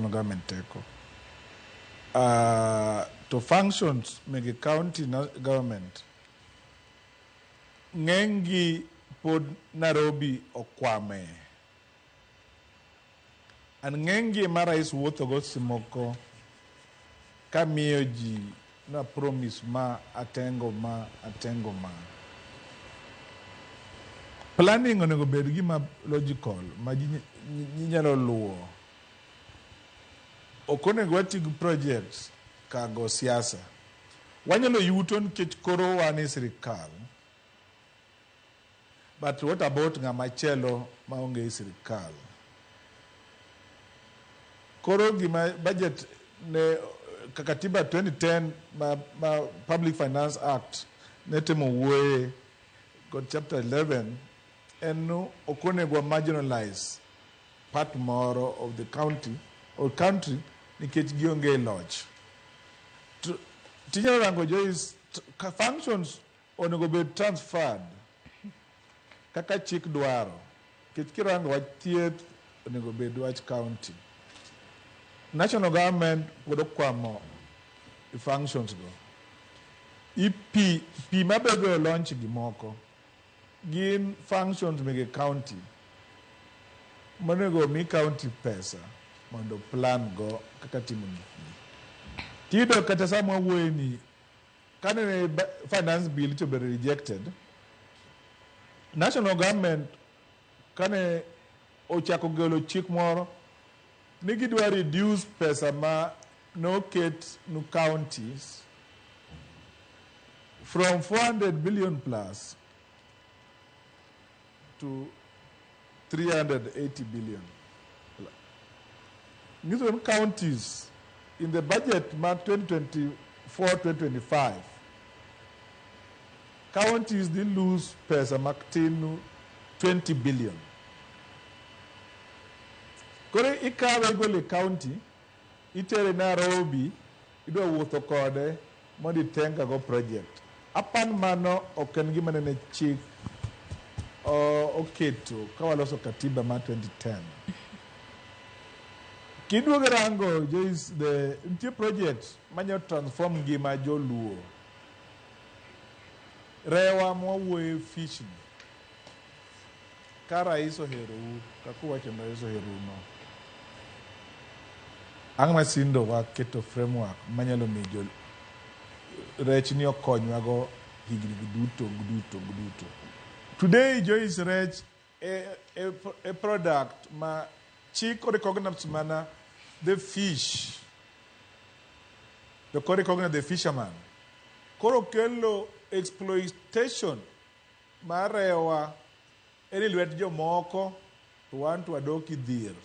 government teko. To functions mege county government ng'engi pod Nairobi okwame. An ng'engi ma rais wuothogo simoko kamiyo ji na promise ma atengo ma. Planning onego bed gima logical ma ji nyalo luwo. Ok onego wati gi projects kago siasa. Wanyalo yuto nikech koro wan e sirkal. But what about ng'ama chelo maonge e sirkal? Koro gima budget ne katiba 2010 ma Public Finance Act netemo wuoye kod chapter 11 eno ok onego marginalize part moro of the county or country nikech gionge loch. Tinyalo rango Joyce functions onego bed transferred kaka chik dwaro. Nikech kirango wach thieth onego bed wach county. National government pod okwamo functions go. Pi mabedo launch gimoko gin functions mege county monego mi county pesa mondo plan go kaka timo gikgi. Tido kata sama wuoye ni kane finance bill to be rejected, national government kane ochako golo chik moro ni gidwa reduce pesa ma noket no counties from 400 billion plus to 380 billion. New counties in the budget mark 2024-2025, counties did lose pesa marktinu 20 billion. Kore ikawe gole county, itere Nairobi, idwa wuotho kode mondo itenga go project. Apan mano oken gima nene chik oketo kawaloso katiba ma 2010. Kidwogo rango Joyce the ntie project manyo transform ngima joluo. Rewa mwawuoye fish ni. Ka rais ohero u, kakuwacho na rais ohero no. Ang' masindo waketo framework manyalo mijo rech ni okonywago higni guduto. Today Joyce rech a product ma chik recognize mana the fish. The recognize the fisherman. Koro kelo exploitation marewa eni lwet jomoko to wan to adoki dhir.